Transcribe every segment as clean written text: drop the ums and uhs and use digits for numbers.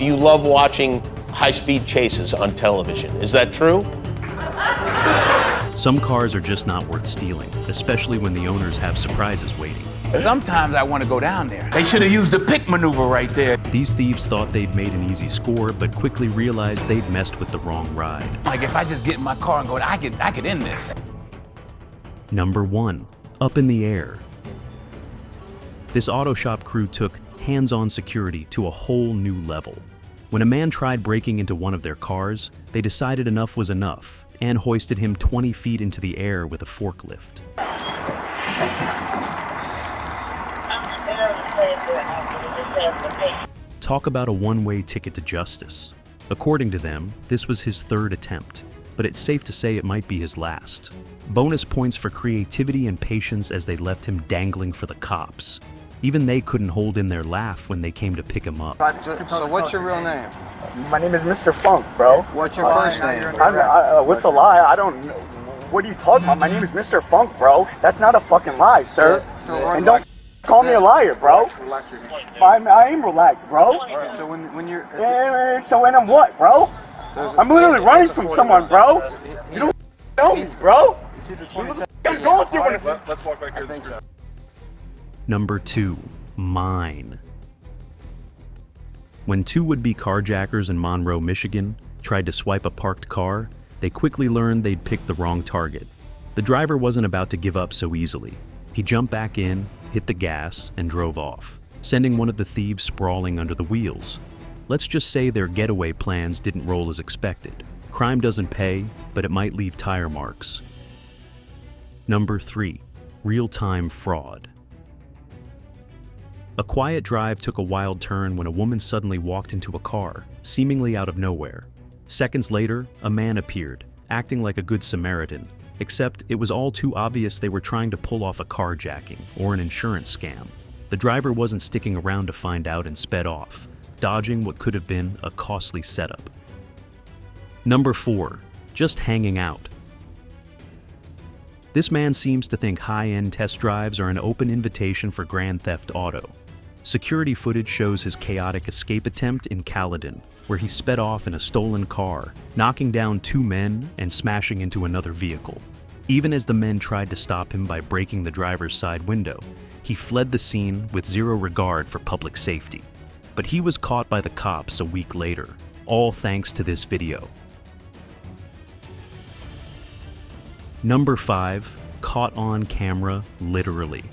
you love watching high-speed chases on television. Is that true? Some cars are just not worth stealing, especially when the owners have surprises waiting. Sometimes I want to go down there. They should have used the pick maneuver right there. These thieves thought they'd made an easy score, but quickly realized they'd messed with the wrong ride. Like if I just get in my car and go, I could end this. Number 1, up in the air. This auto shop crew took hands-on security to a whole new level. When a man tried breaking into one of their cars, they decided enough was enough and hoisted him 20 feet into the air with a forklift. Talk about a one-way ticket to justice. According to them, this was his third attempt, but it's safe to say it might be his last. Bonus points for creativity and patience as they left him dangling for the cops. Even they couldn't hold in their laugh when they came to pick him up. So what's your real name? My name is Mr. Funk, bro. What's your first name? What's a lie? I don't know. What are you talking about? My name is Mr. Funk, bro. That's not a fucking lie, sir. And don't call me a liar, bro. I am relaxed, bro. So when you're... So when I'm what, bro? I'm literally running from someone, bro. You don't know me, bro. I'm going through it. Let's walk back here. Number 2, mine. When 2 would-be carjackers in Monroe, Michigan, tried to swipe a parked car, they quickly learned they'd picked the wrong target. The driver wasn't about to give up so easily. He jumped back in, hit the gas, and drove off, sending one of the thieves sprawling under the wheels. Let's just say their getaway plans didn't roll as expected. Crime doesn't pay, but it might leave tire marks. Number 3, real-time fraud. A quiet drive took a wild turn when a woman suddenly walked into a car, seemingly out of nowhere. Seconds later, a man appeared, acting like a good Samaritan, except it was all too obvious they were trying to pull off a carjacking or an insurance scam. The driver wasn't sticking around to find out and sped off, dodging what could have been a costly setup. Number 4, just hanging out. This man seems to think high-end test drives are an open invitation for Grand Theft Auto. Security footage shows his chaotic escape attempt in Caledon, where he sped off in a stolen car, knocking down 2 men and smashing into another vehicle. Even as the men tried to stop him by breaking the driver's side window, he fled the scene with zero regard for public safety. But he was caught by the cops a week later, all thanks to this video. Number 5, caught on camera, literally.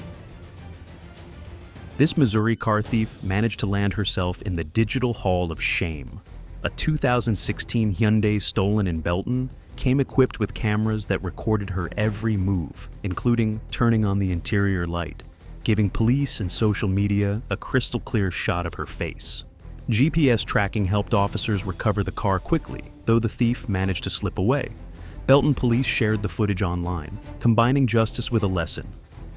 This Missouri car thief managed to land herself in the digital hall of shame. A 2016 Hyundai stolen in Belton came equipped with cameras that recorded her every move, including turning on the interior light, giving police and social media a crystal clear shot of her face. GPS tracking helped officers recover the car quickly, though the thief managed to slip away. Belton police shared the footage online, combining justice with a lesson.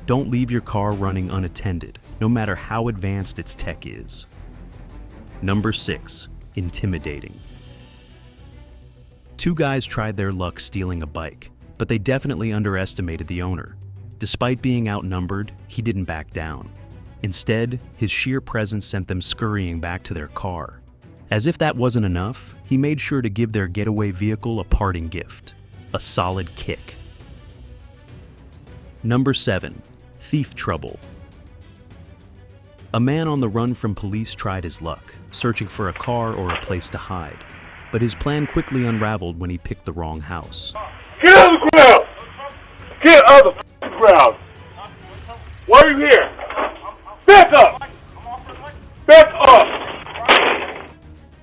Don't leave your car running unattended, no matter how advanced its tech is. Number 6, intimidating. 2 guys tried their luck stealing a bike, but they definitely underestimated the owner. Despite being outnumbered, he didn't back down. Instead, his sheer presence sent them scurrying back to their car. As if that wasn't enough, he made sure to give their getaway vehicle a parting gift: a solid kick. Number 7, thief trouble. A man on the run from police tried his luck, searching for a car or a place to hide. But his plan quickly unraveled when he picked the wrong house. Get out of the ground! Get out of the ground! Why are you here? Back up! Back up!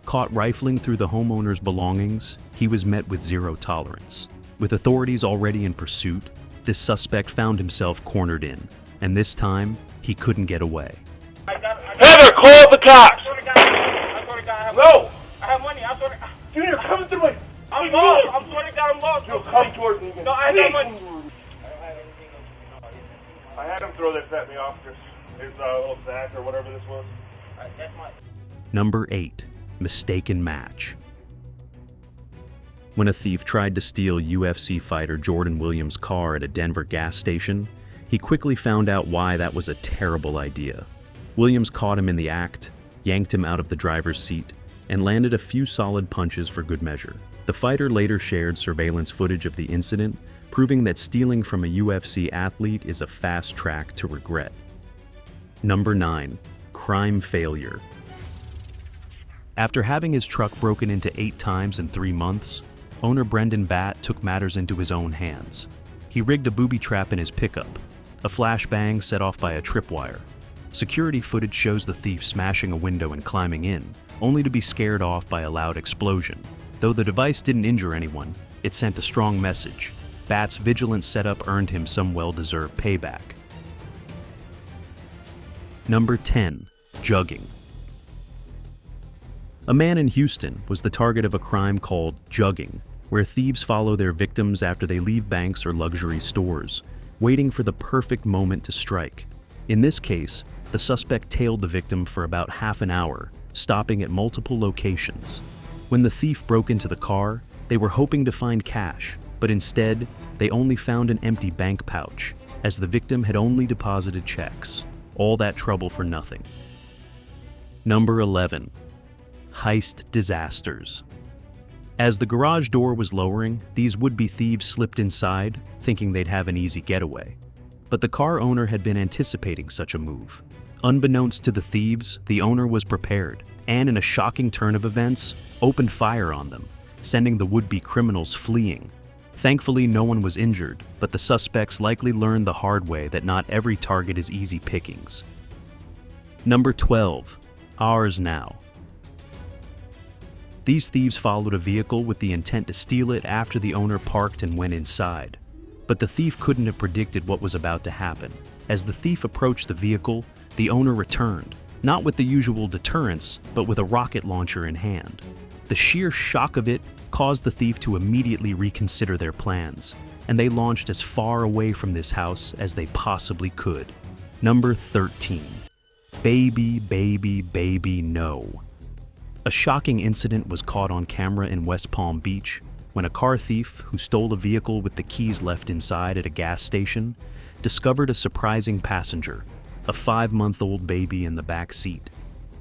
Caught rifling through the homeowner's belongings, he was met with zero tolerance. With authorities already in pursuit, this suspect found himself cornered in, and this time, he couldn't get away. Heather, call the cops! No! I have money. I'm sorry. Dude, you're coming through my... I'm lost. I'm swearing to God, I'm lost. Dude, come towards me. No, I have no money. I had him throw this at me off his little sack or whatever this was. That's my... Number 8, mistaken match. When a thief tried to steal UFC fighter Jordan Williams' car at a Denver gas station, he quickly found out why that was a terrible idea. Williams caught him in the act, yanked him out of the driver's seat, and landed a few solid punches for good measure. The fighter later shared surveillance footage of the incident, proving that stealing from a UFC athlete is a fast track to regret. Number 9. Crime failure. After having his truck broken into 8 times in 3 months, owner Brendan Batt took matters into his own hands. He rigged a booby trap in his pickup, a flashbang set off by a tripwire. Security footage shows the thief smashing a window and climbing in, only to be scared off by a loud explosion. Though the device didn't injure anyone, it sent a strong message. Batt's vigilant setup earned him some well-deserved payback. Number 10. Jugging. A man in Houston was the target of a crime called jugging, where thieves follow their victims after they leave banks or luxury stores, waiting for the perfect moment to strike. In this case, the suspect tailed the victim for about half an hour, stopping at multiple locations. When the thief broke into the car, they were hoping to find cash, but instead, they only found an empty bank pouch, as the victim had only deposited checks. All that trouble for nothing. Number 11. Heist disasters. As the garage door was lowering, these would-be thieves slipped inside, thinking they'd have an easy getaway. But the car owner had been anticipating such a move. Unbeknownst to the thieves, the owner was prepared, and in a shocking turn of events, opened fire on them, sending the would-be criminals fleeing. Thankfully, no one was injured, but the suspects likely learned the hard way that not every target is easy pickings. Number 12. Ours Now. These thieves followed a vehicle with the intent to steal it after the owner parked and went inside. But the thief couldn't have predicted what was about to happen. As the thief approached the vehicle, the owner returned, not with the usual deterrence, but with a rocket launcher in hand. The sheer shock of it caused the thief to immediately reconsider their plans, and they launched as far away from this house as they possibly could. Number 13. Baby, baby, baby, no. A shocking incident was caught on camera in West Palm Beach when a car thief who stole a vehicle with the keys left inside at a gas station discovered a surprising passenger, a 5-month-old baby in the back seat.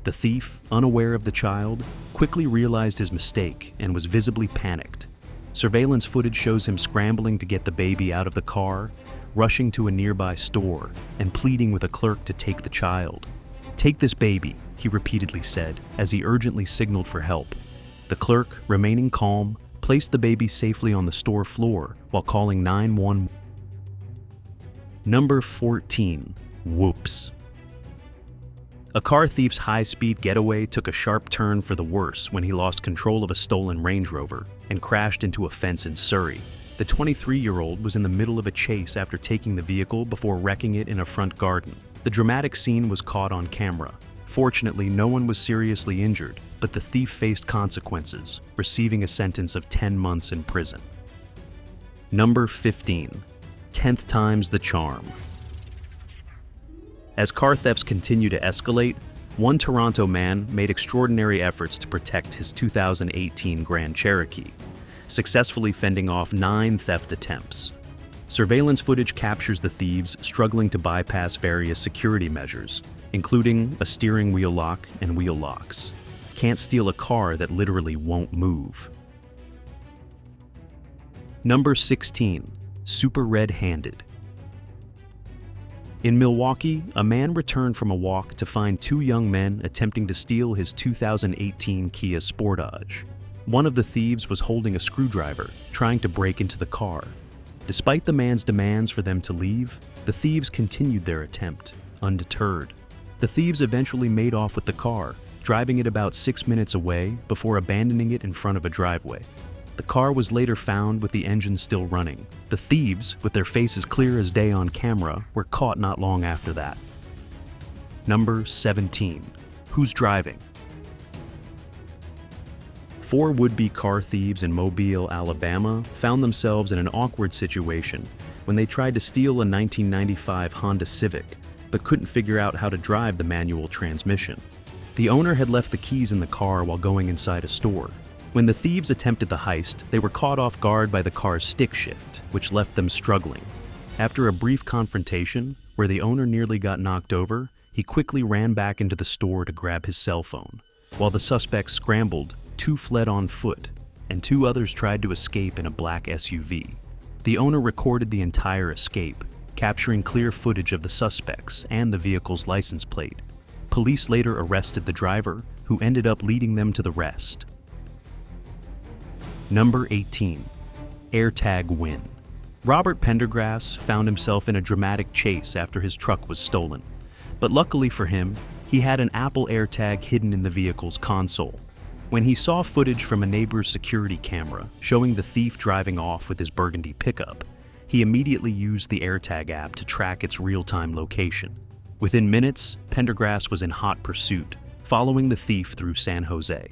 The thief, unaware of the child, quickly realized his mistake and was visibly panicked. Surveillance footage shows him scrambling to get the baby out of the car, rushing to a nearby store, and pleading with a clerk to take the child. "Take this baby," he repeatedly said as he urgently signaled for help. The clerk, remaining calm, placed the baby safely on the store floor while calling 911. Number 14. Whoops. A car thief's high-speed getaway took a sharp turn for the worse when he lost control of a stolen Range Rover and crashed into a fence in Surrey. The 23-year-old was in the middle of a chase after taking the vehicle before wrecking it in a front garden. The dramatic scene was caught on camera. Fortunately, no one was seriously injured, but the thief faced consequences, receiving a sentence of 10 months in prison. Number 15. 10th time's the charm. As car thefts continue to escalate, one Toronto man made extraordinary efforts to protect his 2018 Grand Cherokee, successfully fending off 9 theft attempts. Surveillance footage captures the thieves struggling to bypass various security measures, including a steering wheel lock and wheel locks. Can't steal a car that literally won't move. Number 16. Super red-handed. In Milwaukee, a man returned from a walk to find 2 young men attempting to steal his 2018 Kia Sportage. One of the thieves was holding a screwdriver, trying to break into the car. Despite the man's demands for them to leave, the thieves continued their attempt, undeterred. The thieves eventually made off with the car, driving it about 6 minutes away before abandoning it in front of a driveway. The car was later found with the engine still running. The thieves, with their faces clear as day on camera, were caught not long after that. Number 17. Who's driving? 4 would-be car thieves in Mobile, Alabama, found themselves in an awkward situation when they tried to steal a 1995 Honda Civic, but couldn't figure out how to drive the manual transmission. The owner had left the keys in the car while going inside a store. When the thieves attempted the heist, they were caught off guard by the car's stick shift, which left them struggling. After a brief confrontation, where the owner nearly got knocked over, he quickly ran back into the store to grab his cell phone. While the suspects scrambled, 2 fled on foot, and 2 others tried to escape in a black SUV. The owner recorded the entire escape, capturing clear footage of the suspects and the vehicle's license plate. Police later arrested the driver, who ended up leading them to the rest. Number 18. AirTag win. Robert Pendergrass found himself in a dramatic chase after his truck was stolen. But luckily for him, he had an Apple AirTag hidden in the vehicle's console. When he saw footage from a neighbor's security camera showing the thief driving off with his burgundy pickup, he immediately used the AirTag app to track its real-time location. Within minutes, Pendergrass was in hot pursuit, following the thief through San Jose.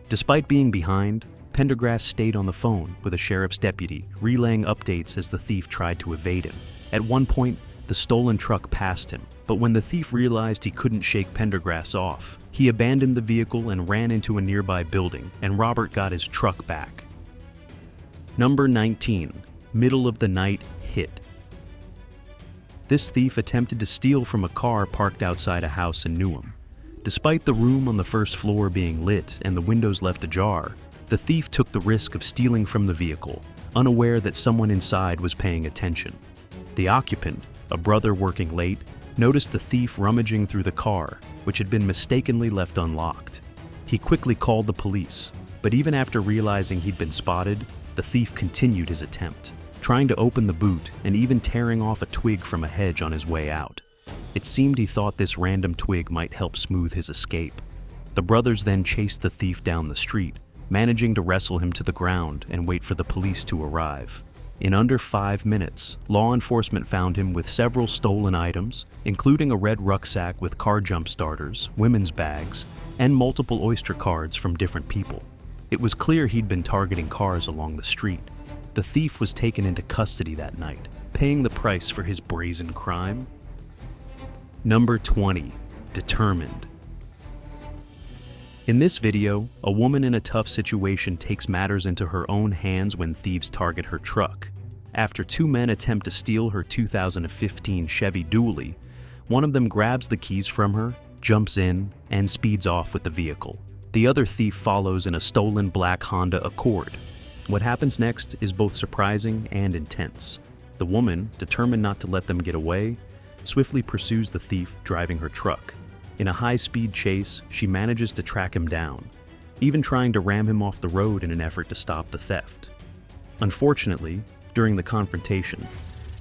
Despite being behind, Pendergrass stayed on the phone with a sheriff's deputy, relaying updates as the thief tried to evade him. At one point, the stolen truck passed him, but when the thief realized he couldn't shake Pendergrass off, he abandoned the vehicle and ran into a nearby building, and Robert got his truck back. Number 19. Middle of the night hit. This thief attempted to steal from a car parked outside a house in Newham. Despite the room on the first floor being lit and the windows left ajar, the thief took the risk of stealing from the vehicle, unaware that someone inside was paying attention. The occupant, a brother working late, noticed the thief rummaging through the car, which had been mistakenly left unlocked. He quickly called the police, but even after realizing he'd been spotted, the thief continued his attempt, trying to open the boot and even tearing off a twig from a hedge on his way out. It seemed he thought this random twig might help smooth his escape. The brothers then chased the thief down the street, managing to wrestle him to the ground and wait for the police to arrive. In under 5 minutes, law enforcement found him with several stolen items, including a red rucksack with car jump starters, women's bags, and multiple Oyster cards from different people. It was clear he'd been targeting cars along the street. The thief was taken into custody that night, paying the price for his brazen crime. Number 20. Determined. In this video, a woman in a tough situation takes matters into her own hands when thieves target her truck. After 2 men attempt to steal her 2015 Chevy Dually, one of them grabs the keys from her, jumps in, and speeds off with the vehicle. The other thief follows in a stolen black Honda Accord. What happens next is both surprising and intense. The woman, determined not to let them get away, swiftly pursues the thief driving her truck. In a high-speed chase, she manages to track him down, even trying to ram him off the road in an effort to stop the theft. Unfortunately, during the confrontation,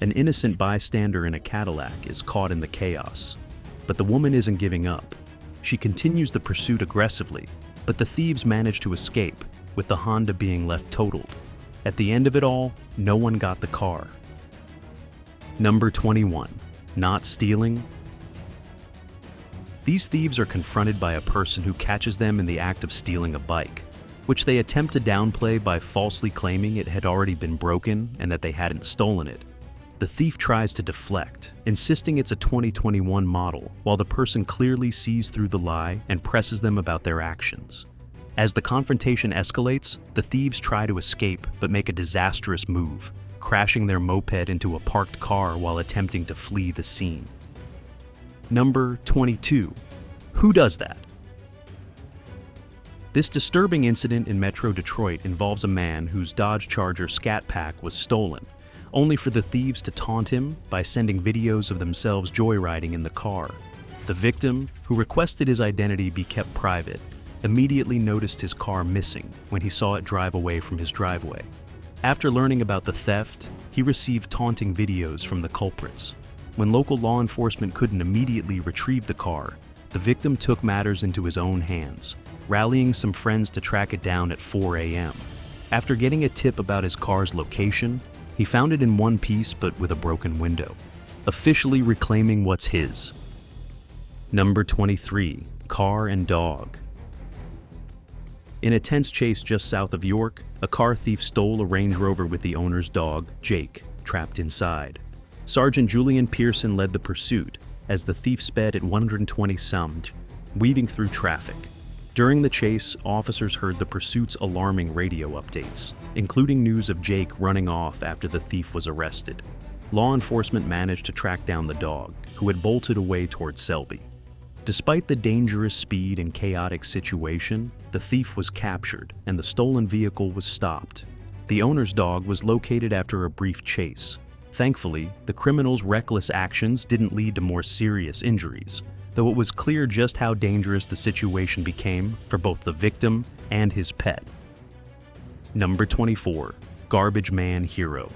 an innocent bystander in a Cadillac is caught in the chaos. But the woman isn't giving up. She continues the pursuit aggressively, but the thieves manage to escape, with the Honda being left totaled. At the end of it all, no one got the car. Number 21. Not stealing. These thieves are confronted by a person who catches them in the act of stealing a bike, which they attempt to downplay by falsely claiming it had already been broken and that they hadn't stolen it. The thief tries to deflect, insisting it's a 2021 model, while the person clearly sees through the lie and presses them about their actions. As the confrontation escalates, the thieves try to escape but make a disastrous move, crashing their moped into a parked car while attempting to flee the scene. Number 22. Who does that? This disturbing incident in Metro Detroit involves a man whose Dodge Charger Scat Pack was stolen, only for the thieves to taunt him by sending videos of themselves joyriding in the car. The victim, who requested his identity be kept private, immediately noticed his car missing when he saw it drive away from his driveway. After learning about the theft, he received taunting videos from the culprits. When local law enforcement couldn't immediately retrieve the car, the victim took matters into his own hands, rallying some friends to track it down at 4 a.m. After getting a tip about his car's location, he found it in one piece but with a broken window, officially reclaiming what's his. Number 23. Car and dog. In a tense chase just south of York, a car thief stole a Range Rover with the owner's dog, Jake, trapped inside. Sergeant Julian Pearson led the pursuit as the thief sped at 120 mph, weaving through traffic. During the chase, officers heard the pursuit's alarming radio updates, including news of Jake running off after the thief was arrested. Law enforcement managed to track down the dog, who had bolted away towards Selby. Despite the dangerous speed and chaotic situation, the thief was captured and the stolen vehicle was stopped. The owner's dog was located after a brief chase. Thankfully, the criminal's reckless actions didn't lead to more serious injuries, though it was clear just how dangerous the situation became for both the victim and his pet. Number 24. Garbage Man Hero.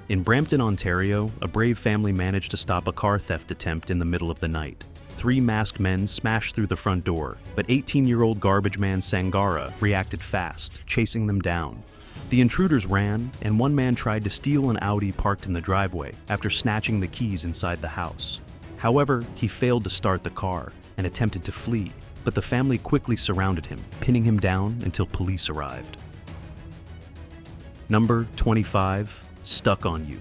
In Brampton, Ontario, a brave family managed to stop a car theft attempt in the middle of the night. 3 masked men smashed through the front door, but 18-year-old garbage man Sangara reacted fast, chasing them down. The intruders ran, and one man tried to steal an Audi parked in the driveway after snatching the keys inside the house. However, he failed to start the car and attempted to flee, but the family quickly surrounded him, pinning him down until police arrived. Number 25. Stuck on You.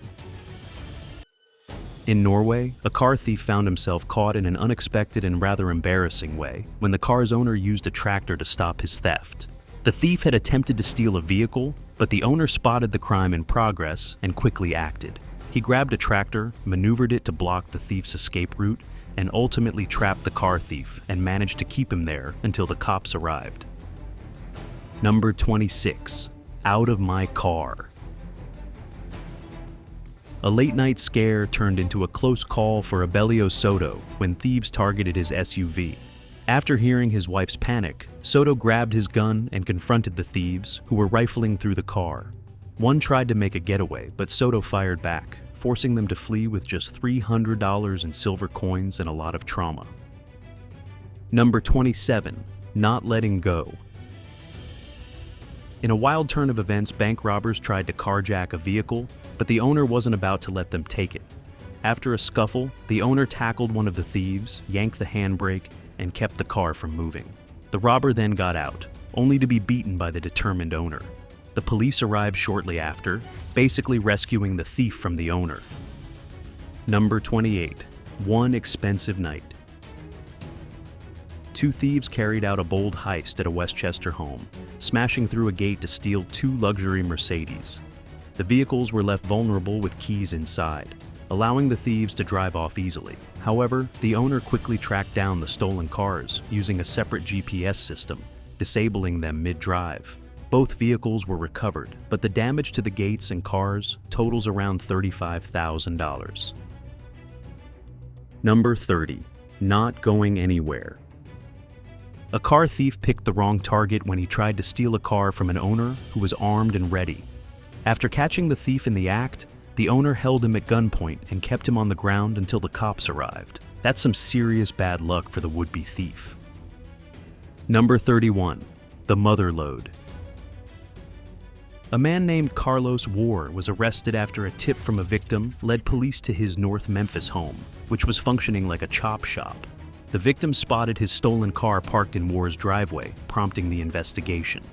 In Norway, a car thief found himself caught in an unexpected and rather embarrassing way when the car's owner used a tractor to stop his theft. The thief had attempted to steal a vehicle, but the owner spotted the crime in progress and quickly acted. He grabbed a tractor, maneuvered it to block the thief's escape route, and ultimately trapped the car thief and managed to keep him there until the cops arrived. Number 26. Out of My Car. A late-night scare turned into a close call for Abelio Soto when thieves targeted his SUV. After hearing his wife's panic, Soto grabbed his gun and confronted the thieves, who were rifling through the car. One tried to make a getaway, but Soto fired back, forcing them to flee with just $300 in silver coins and a lot of trauma. Number 27. Not Letting Go. In a wild turn of events, bank robbers tried to carjack a vehicle, but the owner wasn't about to let them take it. After a scuffle, the owner tackled one of the thieves, yanked the handbrake, and kept the car from moving. The robber then got out, only to be beaten by the determined owner. The police arrived shortly after, basically rescuing the thief from the owner. Number 28. One Expensive Night. 2 thieves carried out a bold heist at a Westchester home, smashing through a gate to steal 2 luxury Mercedes. The vehicles were left vulnerable with keys inside, allowing the thieves to drive off easily. However, the owner quickly tracked down the stolen cars using a separate GPS system, disabling them mid-drive. Both vehicles were recovered, but the damage to the gates and cars totals around $35,000. Number 30. Not Going Anywhere. A car thief picked the wrong target when he tried to steal a car from an owner who was armed and ready. After catching the thief in the act, the owner held him at gunpoint and kept him on the ground until the cops arrived. That's some serious bad luck for the would-be thief. Number 31. The Mother Lode. A man named Carlos War was arrested after a tip from a victim led police to his North Memphis home, which was functioning like a chop shop. The victim spotted his stolen car parked in War's driveway, prompting the investigation.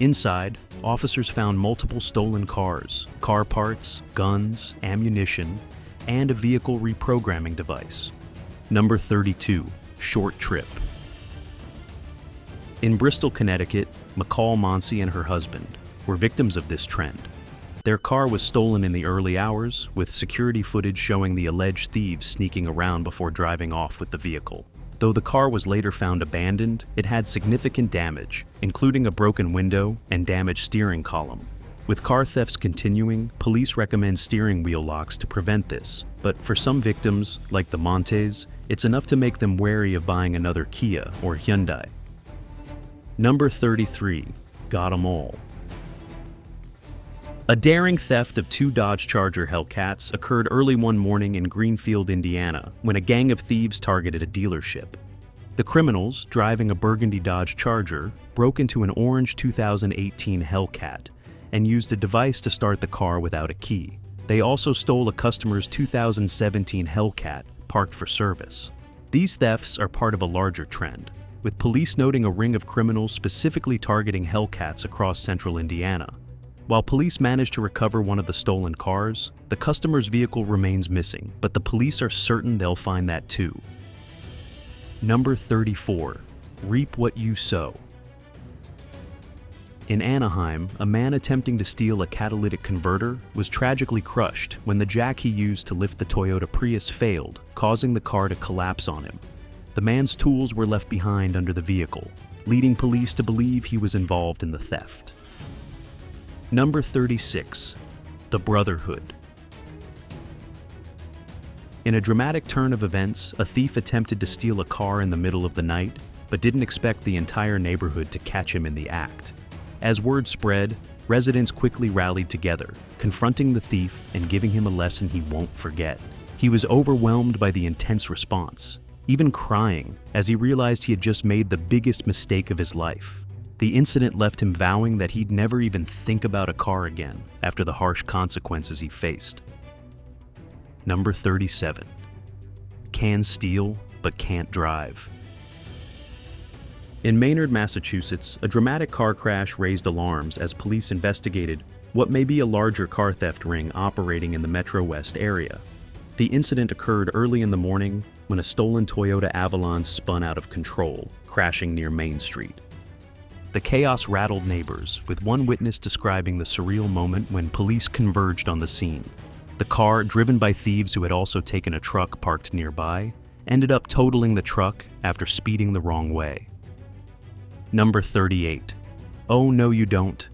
Inside, officers found multiple stolen cars, car parts, guns, ammunition, and a vehicle reprogramming device. Number 32. Short Trip. In Bristol, Connecticut, McCall Monsey and her husband were victims of this trend. Their car was stolen in the early hours, with security footage showing the alleged thieves sneaking around before driving off with the vehicle. Though the car was later found abandoned, it had significant damage, including a broken window and damaged steering column. With car thefts continuing, police recommend steering wheel locks to prevent this, but for some victims, like the Montes, it's enough to make them wary of buying another Kia or Hyundai. Number 33. Got 'em all. A daring theft of 2 Dodge Charger Hellcats occurred early one morning in Greenfield, Indiana, when a gang of thieves targeted a dealership. The criminals, driving a burgundy Dodge Charger, broke into an orange 2018 Hellcat and used a device to start the car without a key. They also stole a customer's 2017 Hellcat parked for service. These thefts are part of a larger trend, with police noting a ring of criminals specifically targeting Hellcats across central Indiana. While police managed to recover one of the stolen cars, the customer's vehicle remains missing, but the police are certain they'll find that too. Number 34. Reap What You Sow. In Anaheim, a man attempting to steal a catalytic converter was tragically crushed when the jack he used to lift the Toyota Prius failed, causing the car to collapse on him. The man's tools were left behind under the vehicle, leading police to believe he was involved in the theft. Number 36. The Brotherhood. In a dramatic turn of events, a thief attempted to steal a car in the middle of the night, but didn't expect the entire neighborhood to catch him in the act. As word spread, residents quickly rallied together, confronting the thief and giving him a lesson he won't forget. He was overwhelmed by the intense response, even crying as he realized he had just made the biggest mistake of his life. The incident left him vowing that he'd never even think about a car again after the harsh consequences he faced. Number 37. Can steal, but can't drive. In Maynard, Massachusetts, a dramatic car crash raised alarms as police investigated what may be a larger car theft ring operating in the Metro West area. The incident occurred early in the morning when a stolen Toyota Avalon spun out of control, crashing near Main Street. The chaos rattled neighbors, with one witness describing the surreal moment when police converged on the scene. The car, driven by thieves who had also taken a truck parked nearby, ended up totaling the truck after speeding the wrong way. Number 38. Oh No You Don't.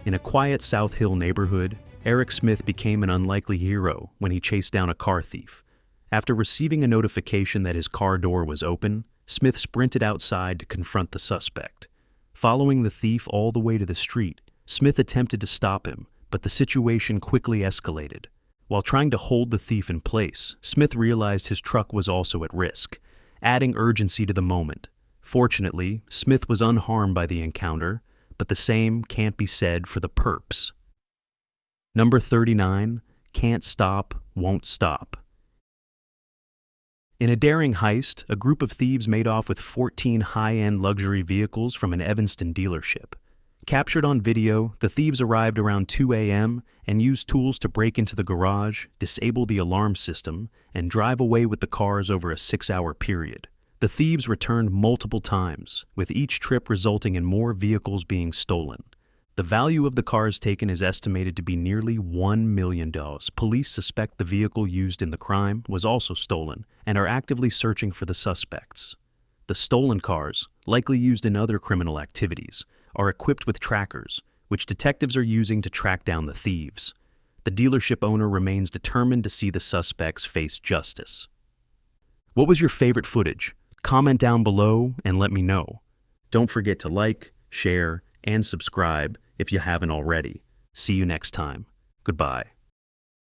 In a quiet South Hill neighborhood, Eric Smith became an unlikely hero when he chased down a car thief. After receiving a notification that his car door was open, Smith sprinted outside to confront the suspect. Following the thief all the way to the street, Smith attempted to stop him, but the situation quickly escalated. While trying to hold the thief in place, Smith realized his truck was also at risk, adding urgency to the moment. Fortunately, Smith was unharmed by the encounter, but the same can't be said for the perps. Number 39. Can't stop, won't stop. In a daring heist, a group of thieves made off with 14 high-end luxury vehicles from an Evanston dealership. Captured on video, the thieves arrived around 2 a.m. and used tools to break into the garage, disable the alarm system, and drive away with the cars over a 6-hour period. The thieves returned multiple times, with each trip resulting in more vehicles being stolen. The value of the cars taken is estimated to be nearly $1 million. Police suspect the vehicle used in the crime was also stolen and are actively searching for the suspects. The stolen cars, likely used in other criminal activities, are equipped with trackers, which detectives are using to track down the thieves. The dealership owner remains determined to see the suspects face justice. What was your favorite footage? Comment down below and let me know. Don't forget to like, share, and subscribe if you haven't already. See you next time. Goodbye.